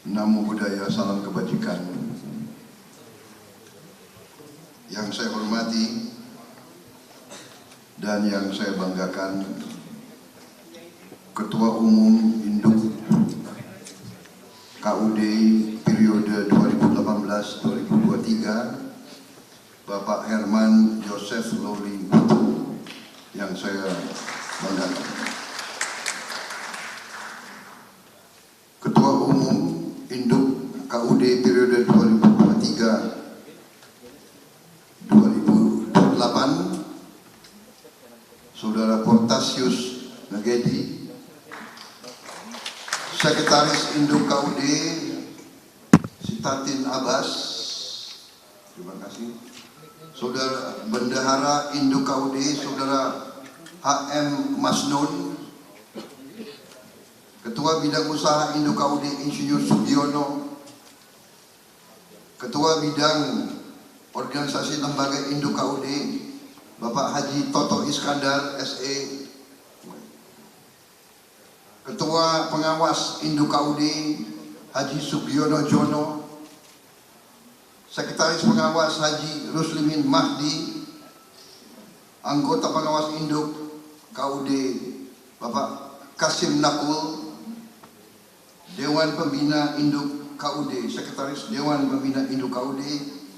Namo Buddhaya, salam kebajikan. Yang saya hormati dan yang saya banggakan, Ketua Umum Induk KUD periode 2018-2023, Bapak Herman Joseph Loli yang saya banggakan. Ketua Umum Induk KUD periode 2023-2028, Saudara Portasius Nagedi. Sekretaris Induk KUD Sitatin Abbas, terima kasih. Saudara Bendahara Induk KUD Saudara HM Masnun. Ketua Bidang Usaha Induk KUD Insinyur Sugiono. Ketua Bidang Organisasi Lembaga Induk KUD Bapak Haji Toto Iskandar SE. Ketua Pengawas Induk KUD Haji Sugiono Jono. Sekretaris Pengawas Haji Ruslimin Mahdi. Anggota Pengawas Induk KUD Bapak Kasim Nakul. Dewan Pembina Induk KUD, Sekretaris Dewan Pembina Induk KUD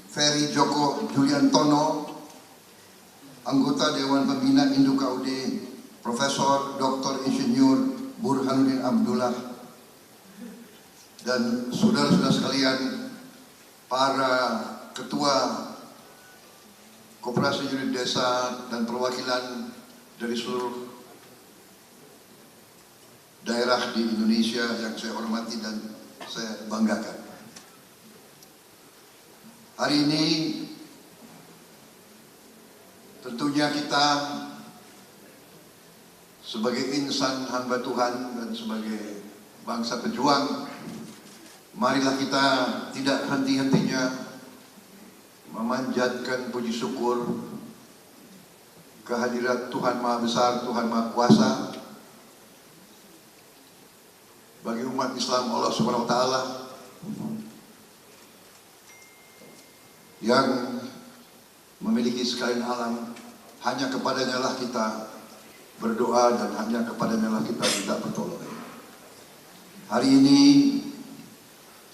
Ferry Joko Juliantono. Anggota Dewan Pembina Induk KUD Profesor Dr. Insinyur Burhanuddin Abdullah. Dan saudara-saudara sekalian, para ketua Koperasi Unit Desa dan perwakilan dari seluruh daerah di Indonesia yang saya hormati dan saya banggakan. Hari ini tentunya kita sebagai insan hamba Tuhan dan sebagai bangsa pejuang, marilah kita tidak henti-hentinya memanjatkan puji syukur kehadirat Tuhan Maha Besar, Tuhan Maha Kuasa bagi umat Islam Allah Subhanahu wa Ta'ala yang memiliki sekalian alam. Hanya kepadanya lah kita berdoa dan hanya kepadanya lah kita minta pertolongan. Hari ini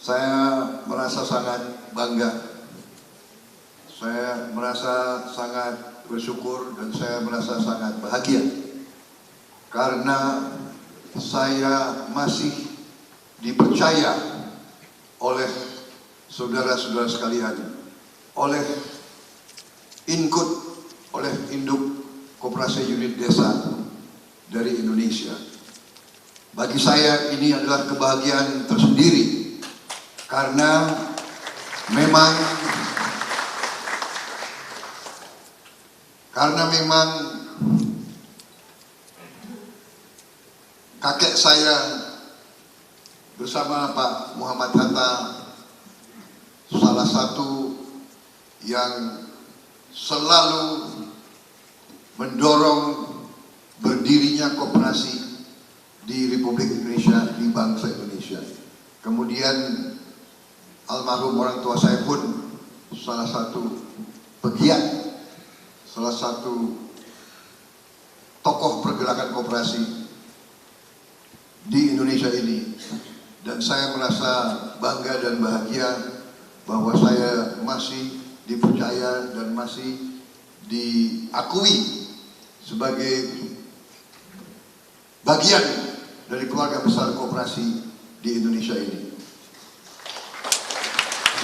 saya merasa sangat bangga, saya merasa sangat bersyukur dan saya merasa sangat bahagia karena saya masih dipercaya oleh saudara-saudara sekalian, oleh Inkut, oleh Induk Koperasi Unit Desa dari Indonesia. Bagi saya ini adalah kebahagiaan tersendiri karena memang kakek saya bersama Pak Muhammad Hatta salah satu yang selalu mendorong berdirinya koperasi di Republik Indonesia, di bangsa Indonesia. Kemudian almarhum orang tua saya pun salah satu pegiat, salah satu tokoh pergerakan koperasi di Indonesia ini, dan saya merasa bangga dan bahagia bahwa saya masih dipercaya dan masih diakui sebagai bagian dari keluarga besar koperasi di Indonesia ini.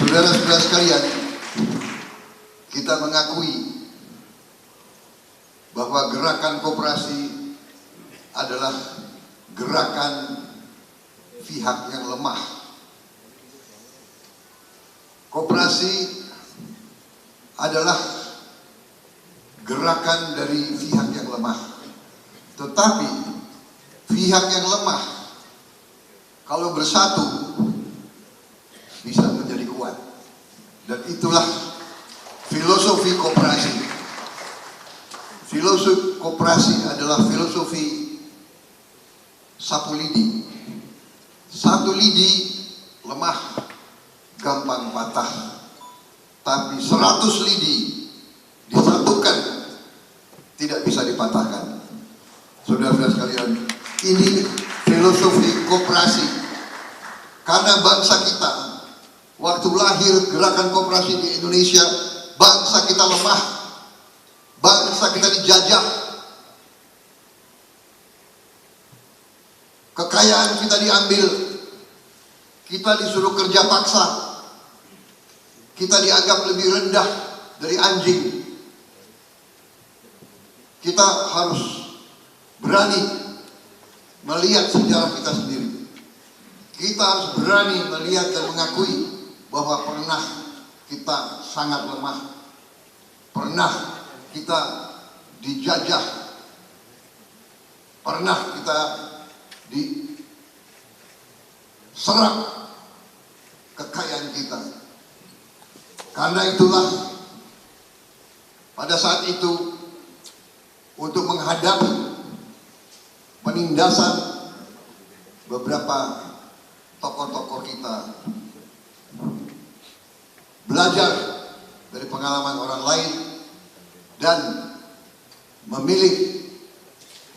Saudara-saudara sekalian, kita mengakui bahwa gerakan koperasi adalah gerakan pihak yang lemah. Koperasi adalah gerakan dari pihak yang lemah. Tetapi pihak yang lemah kalau bersatu bisa menjadi kuat. Dan itulah filosofi koperasi. Filosofi koperasi adalah filosofi sapu lidi. Satu lidi lemah, gampang patah. Tapi 100 lidi disatukan tidak bisa dipatahkan. Saudara-saudara sekalian, ini filosofi koperasi. Karena bangsa kita, waktu lahir gerakan koperasi di Indonesia, bangsa kita lemah, bangsa kita dijajah, kekayaan kita diambil, kita disuruh kerja paksa, kita dianggap lebih rendah dari anjing. Kita harus berani melihat sejarah kita sendiri. Kita harus berani melihat dan mengakui bahwa pernah kita sangat lemah, pernah kita dijajah, pernah kita diserang kekayaan kita. Karena itulah pada saat itu, untuk menghadapi penindasan beberapa tokoh-tokoh kita, belajar dari pengalaman orang lain dan memilih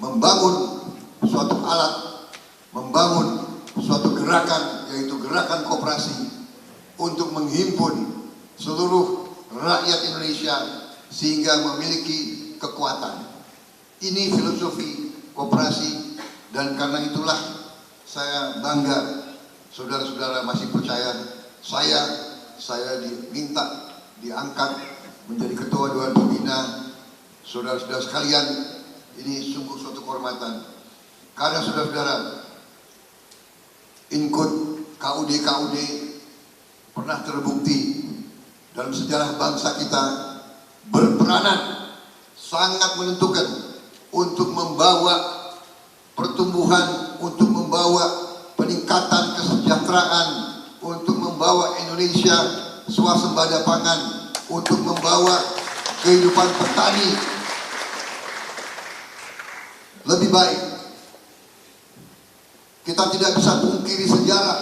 membangun suatu alat, membangun suatu gerakan, yaitu gerakan koperasi, untuk menghimpun seluruh rakyat Indonesia sehingga memiliki kekuatan. Ini filosofi koperasi, dan karena itulah saya bangga saudara-saudara masih percaya saya diminta diangkat menjadi ketua Dewan Pembina. Saudara-saudara sekalian, ini sungguh suatu kehormatan, karena saudara-saudara, Inkut KUD pernah terbukti dalam sejarah bangsa kita berperanan sangat menentukan untuk membawa pertumbuhan, untuk membawa peningkatan kesejahteraan, untuk membawa Indonesia swasembada pangan, untuk membawa kehidupan petani lebih baik. Kita tidak bisa pungkiri sejarah.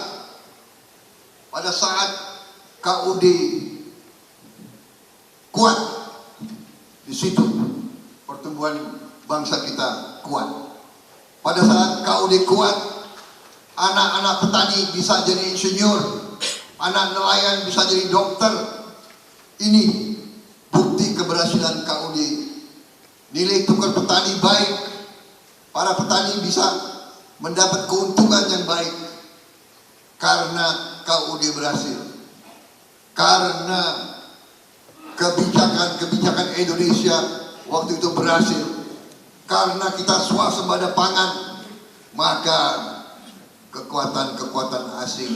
Pada saat KUD kuat, di situ pertumbuhan bangsa kita kuat. Pada saat KUD kuat, anak-anak petani bisa jadi insinyur, anak nelayan bisa jadi dokter. Ini bukti keberhasilan KUD. Nilai tukar petani baik, para petani bisa mendapat keuntungan yang baik karena KUD berhasil. Karena kebijakan Indonesia waktu itu berhasil. Karena kita swasembada pangan, maka kekuatan-kekuatan asing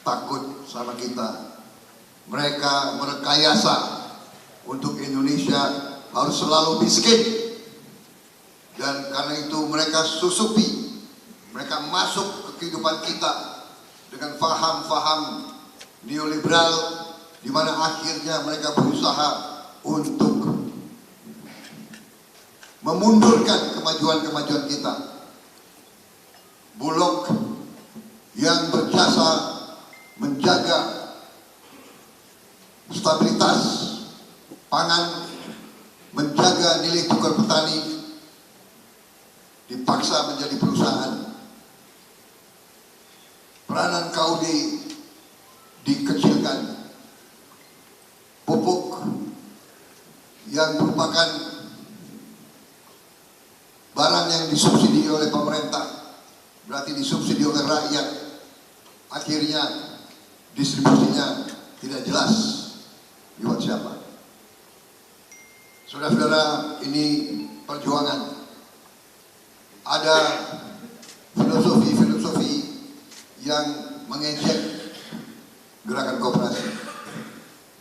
takut sama kita. Mereka merekayasa untuk Indonesia harus selalu miskin, dan karena itu mereka susupi, mereka masuk ke kehidupan kita dengan faham-faham neoliberal, di mana akhirnya mereka berusaha untuk memundurkan kemajuan-kemajuan kita. Bulog yang berjasa menjaga stabilitas pangan, menjaga nilai tukar petani, dipaksa menjadi perusahaan. Peranan KUD dikecilkan. Pupuk yang merupakan barang yang disubsidi oleh pemerintah, berarti disubsidi oleh rakyat, akhirnya distribusinya tidak jelas lewat siapa. Saudara-saudara, ini perjuangan. Ada filosofi-filosofi yang mengejek gerakan koperasi.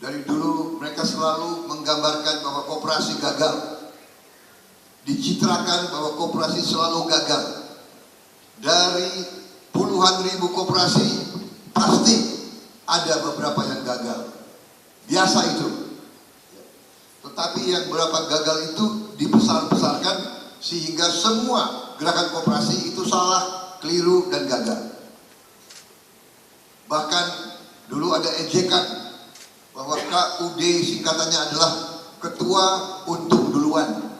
Dari dulu mereka selalu menggambarkan bahwa koperasi gagal, dicitrakan bahwa koperasi selalu gagal. Dari puluhan ribu koperasi pasti ada beberapa yang gagal, biasa itu. Tetapi yang berapa gagal itu dibesar-besarkan sehingga semua gerakan koperasi itu salah, keliru, dan gagal. Bahkan dulu ada ejekan bahwa KUD singkatannya adalah Ketua Untuk Duluan.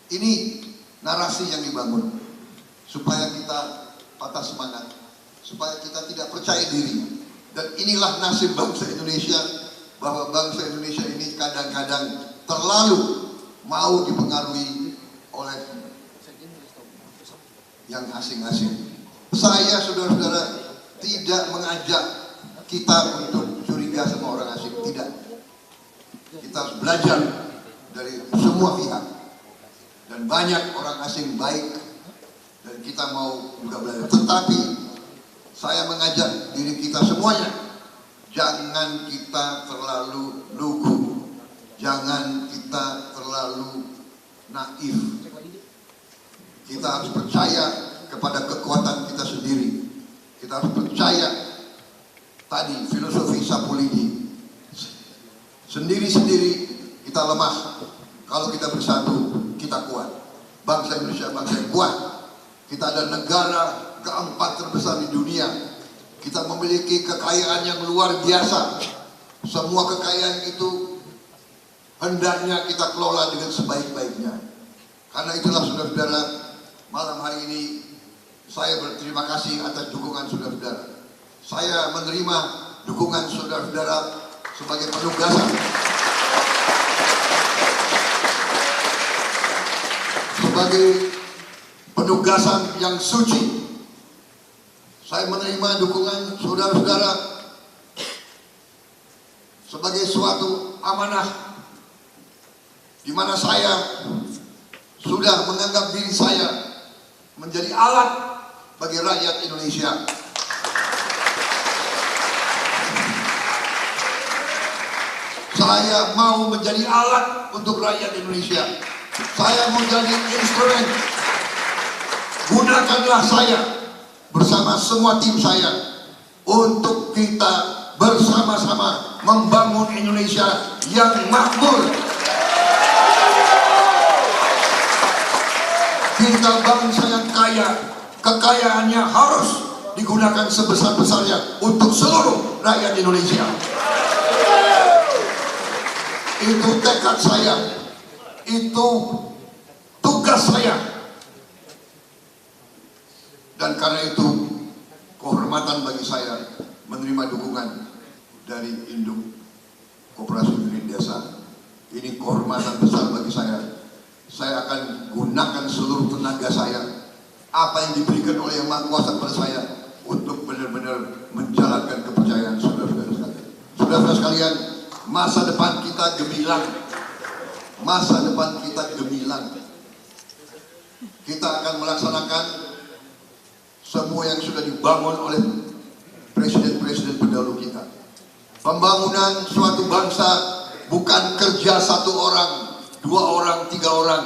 Ini narasi yang dibangun supaya kita patah semangat, supaya kita tidak percaya diri. Dan inilah nasib bangsa Indonesia, bahwa bangsa Indonesia ini kadang-kadang terlalu mau dipengaruhi oleh yang asing-asing. Saya, saudara-saudara, tidak mengajak kita untuk curiga sama orang asing, tidak. Kita harus belajar dari semua pihak. Dan banyak orang asing baik, dan kita mau juga belajar. Tetapi saya mengajak diri kita semuanya, jangan kita terlalu lugu, jangan kita terlalu naif. Kita harus percaya kepada kekuatan kita sendiri. Kita harus percaya tadi filosofi Sapulidi, sendiri-sendiri kita lemah. Kalau kita bersatu, kita kuat. Bangsa Indonesia bangsa yang kuat. Kita ada negara keempat terbesar di dunia. Kita memiliki kekayaan yang luar biasa. Semua kekayaan itu hendaknya kita kelola dengan sebaik-baiknya. Karena itulah, saudara-saudara, malam hari ini saya berterima kasih atas dukungan saudara-saudara. Saya menerima dukungan saudara-saudara sebagai penugasan. Sebagai penugasan yang suci, saya menerima dukungan saudara-saudara sebagai suatu amanah, di mana saya sudah menganggap diri saya menjadi alat bagi rakyat Indonesia. Saya mau menjadi alat untuk rakyat Indonesia. Saya mau jadi instrumen. Gunakanlah saya bersama semua tim saya untuk kita bersama-sama membangun Indonesia yang makmur. Kita bangsa yang kaya, kekayaannya harus digunakan sebesar-besarnya untuk seluruh rakyat Indonesia. Itu tekad saya, itu tugas saya. Dan karena itu kehormatan bagi saya menerima dukungan dari Induk Koperasi Unit Desa. Ini kehormatan besar bagi saya. Saya akan gunakan seluruh tenaga saya, apa yang diberikan oleh Yang Maha Kuasa kepada saya, untuk benar-benar menjalankan kepercayaan saudara-saudara sekalian. Saudara-saudara sekalian, masa depan kita gemilang. Masa depan kita gemilang. Kita akan melaksanakan semua yang sudah dibangun oleh presiden-presiden pendahulu kita. Pembangunan suatu bangsa bukan kerja satu orang, dua orang, tiga orang.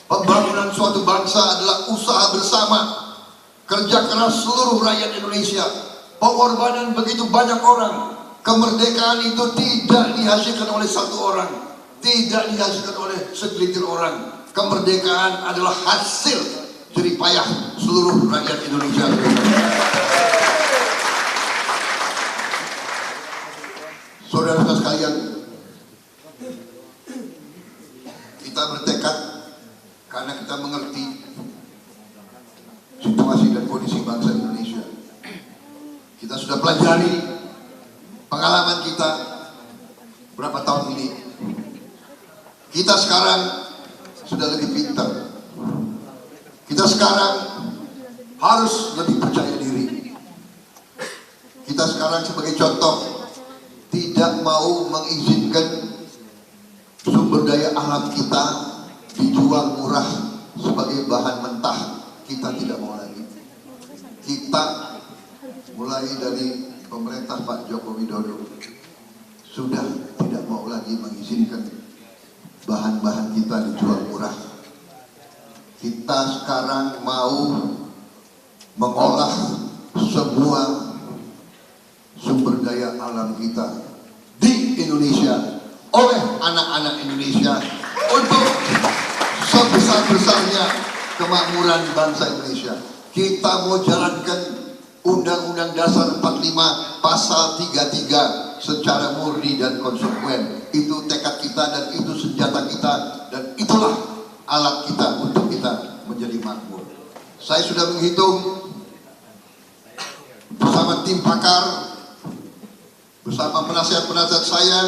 Pembangunan suatu bangsa adalah usaha bersama, kerja keras seluruh rakyat Indonesia, pengorbanan begitu banyak orang. Kemerdekaan itu tidak dihasilkan oleh satu orang, tidak dihasilkan oleh segelintir orang. Kemerdekaan adalah hasil jerih payah seluruh rakyat Indonesia. Saudara-saudara sekalian, kita bertekad karena kita mengerti situasi dan kondisi bangsa Indonesia. Kita sudah pelajari pengalaman kita berapa tahun ini. Kita sekarang sudah lebih pintar. Kita sekarang harus lebih percaya diri. Kita sekarang sebagai contoh tidak mau mengizinkan sumber daya alam kita dijual murah sebagai bahan mentah. Kita tidak mau lagi. Kita mulai dari pemerintah Pak Joko Widodo sudah tidak mau lagi mengizinkan bahan-bahan kita dijual murah. Kita sekarang mau mengolah semua sumber daya alam kita di Indonesia oleh anak-anak Indonesia untuk sebesar-besarnya kemakmuran bangsa Indonesia. Kita mau jalankan Undang-Undang Dasar 45 Pasal 33 secara murni dan konsekuen. Itu tekad kita dan itu senjata kita dan itulah alat kita untuk kita menjadi makmur. Saya sudah menghitung bersama tim pakar, bersama penasihat-penasihat saya,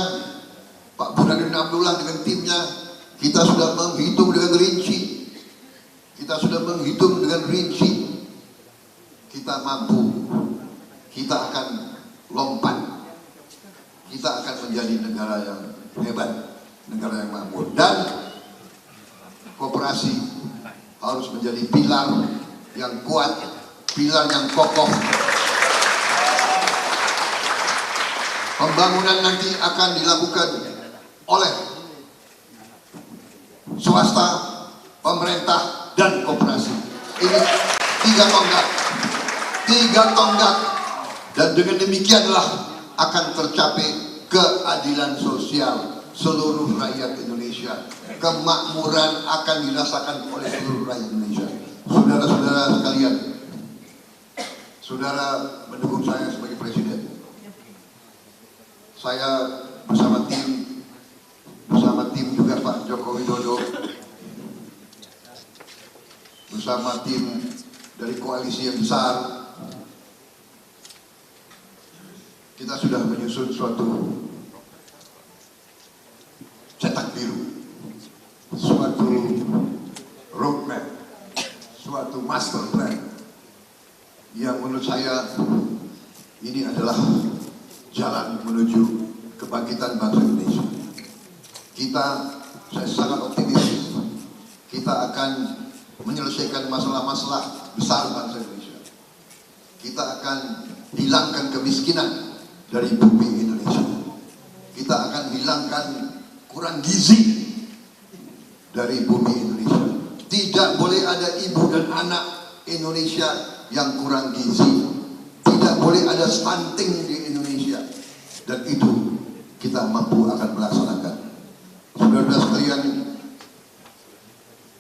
Pak Burhanuddin Abdullah dengan timnya, kita sudah menghitung dengan rinci. Kita sudah menghitung dengan rinci. Kita mampu, kita akan lompat, kita akan menjadi negara yang hebat, negara yang makmur. Dan koperasi harus menjadi pilar yang kuat, pilar yang kokoh. Pembangunan nanti akan dilakukan oleh swasta, pemerintah, dan koperasi. Ini tiga tonggak, dan dengan demikianlah akan tercapai keadilan sosial seluruh rakyat Indonesia. Kemakmuran akan dirasakan oleh seluruh rakyat Indonesia. Saudara-saudara sekalian, saudara mendukung saya sebagai presiden. Saya bersama tim juga Pak Joko Widodo, bersama tim dari koalisi yang besar, kita sudah menyusun suatu cetak biru, suatu roadmap, suatu master plan yang menurut saya ini adalah jalan menuju kebangkitan bangsa Indonesia. Saya sangat optimis kita akan menyelesaikan masalah-masalah besar bangsa Indonesia. Kita akan hilangkan kemiskinan dari bumi Indonesia. Kita akan hilangkan kurang gizi dari bumi Indonesia. Tidak boleh ada ibu dan anak Indonesia yang kurang gizi. Tidak boleh ada stunting di Indonesia. Dan itu kita mampu akan melaksanakan. Saudara-saudara sekalian,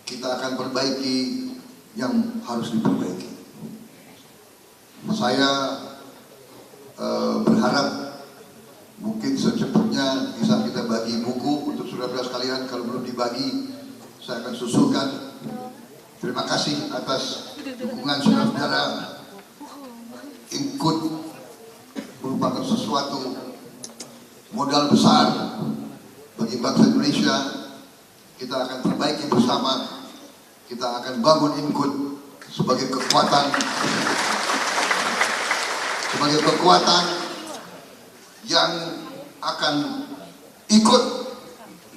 kita akan perbaiki yang harus diperbaiki. Saya berharap mungkin secepatnya bisa kita bagi buku untuk saudara-saudara sekalian. Kalau belum dibagi, saya akan susulkan. Terima kasih atas dukungan saudara-saudara. Ikut merupakan sesuatu modal besar bagi bangsa Indonesia. Kita akan perbaiki bersama. Kita akan bangun Inkut sebagai kekuatan yang akan ikut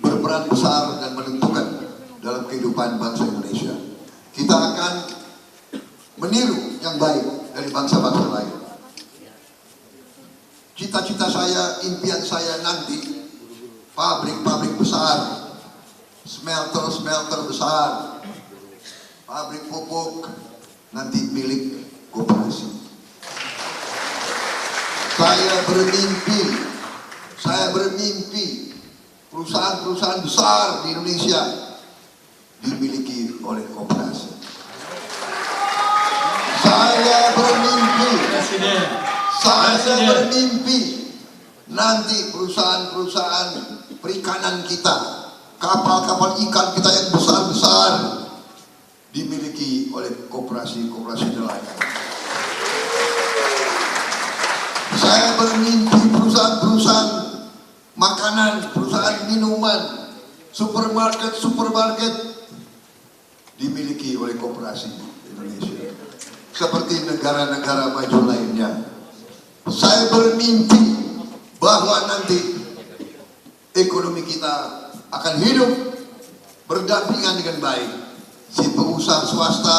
berperan besar dan menentukan dalam kehidupan bangsa Indonesia. Kita akan meniru yang baik dari bangsa-bangsa lain. Cita-cita saya, impian saya nanti pabrik-pabrik besar, smelter-smelter besar, pabrik pupuk nanti milik koperasi. Saya bermimpi perusahaan-perusahaan besar di Indonesia dimiliki oleh koperasi. Saya bermimpi nanti perusahaan-perusahaan perikanan kita, kapal-kapal ikan kita yang besar-besar dimiliki oleh koperasi-koperasi nelayan. Saya bermimpi perusahaan-perusahaan makanan, perusahaan minuman, supermarket dimiliki oleh koperasi Indonesia. Seperti negara-negara maju lainnya. Saya bermimpi bahwa nanti ekonomi kita akan hidup berdampingan dengan baik. Si pengusaha swasta,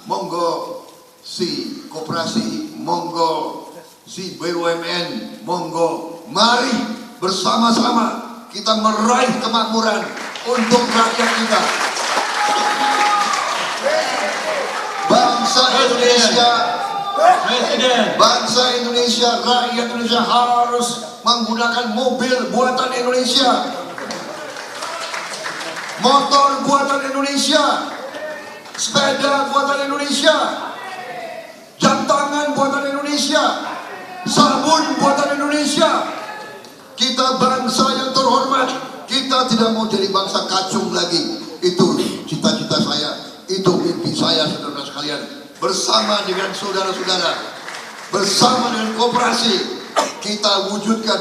monggo. Si koperasi, monggo. Si BUMN, monggo. Mari bersama-sama kita meraih kemakmuran untuk rakyat kita. Bangsa Indonesia, rakyat Indonesia harus menggunakan mobil buatan Indonesia, motor buatan Indonesia, sepeda buatan Indonesia, jam tangan buatan Indonesia. bangsa kacung lagi. Itu cita-cita saya, itu mimpi saya, saudara sekalian. Bersama dengan saudara-saudara, bersama dengan koperasi, kita wujudkan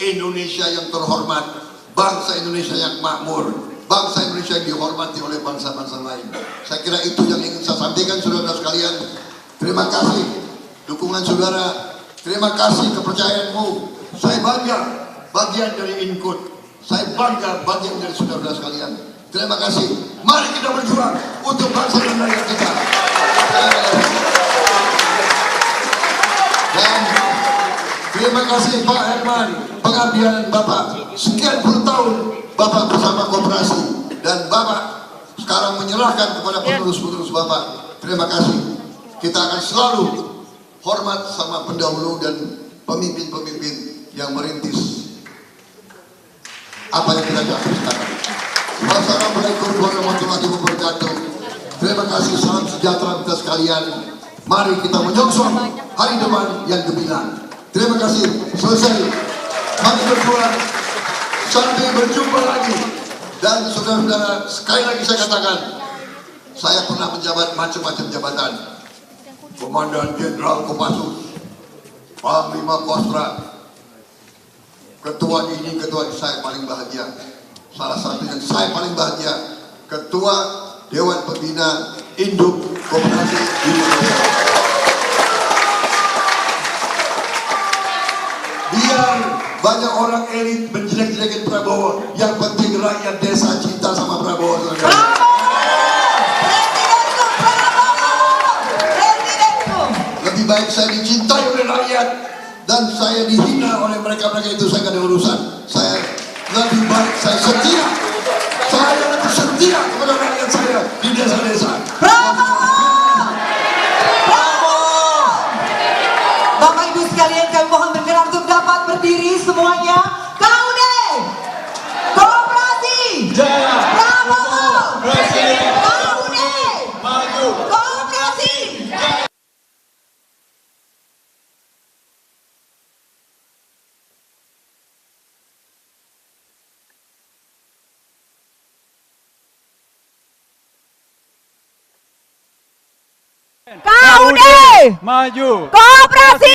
Indonesia yang terhormat, bangsa Indonesia yang makmur, bangsa Indonesia yang dihormati oleh bangsa-bangsa lain. Saya kira itu yang ingin saya sampaikan, saudara sekalian. Terima kasih dukungan saudara, terima kasih kepercayaanmu. Saya bangga bagian dari Inkut, saya bangga bagian dari saudara sekalian. Terima kasih. Mari kita berjuang untuk bangsa dan rakyat kita. Dan terima kasih Pak Herman, pengabdian Bapak. Sekian puluh tahun Bapak bersama koperasi, dan Bapak sekarang menyerahkan kepada penerus-penerus Bapak. Terima kasih. Kita akan selalu hormat sama pendahulu dan pemimpin-pemimpin yang merintis apa yang kita capai sekarang. Wassalamualaikum warahmatullahi wabarakatuh. Terima kasih, salam sejahtera kita sekalian. Mari kita menyongsong hari depan yang gemilang. Terima kasih. Selesai. Mari berjuang. Sampai berjumpa lagi. Dan saudara-saudara, sekali lagi saya katakan, saya pernah menjabat macam-macam jabatan. Komandan Jenderal Kopassus, Panglima Kostra, ketua ini, ketua ini. Saya paling bahagia. Salah satu yang saya paling bahagia, Ketua Dewan Pembina Induk Koperasi Indonesia. Biar banyak orang elit menjelek-jelekin Prabowo, yang penting rakyat desa cinta sama Prabowo. Lebih baik saya dicintai oleh rakyat dan saya dihina oleh mereka-mereka itu, saya gak ada urusan. Saya lebih baik saya setia, saya lebih setia kepada rakyat saya di desa-desa. Bravo! Bravo! Bapak Ibu sekalian, kami mohon berkenan untuk dapat berdiri semuanya. KUD Koperasi Jaya! Bravo! Presiden! KUD Maju! Koperasi KUD! Maju! Koperasi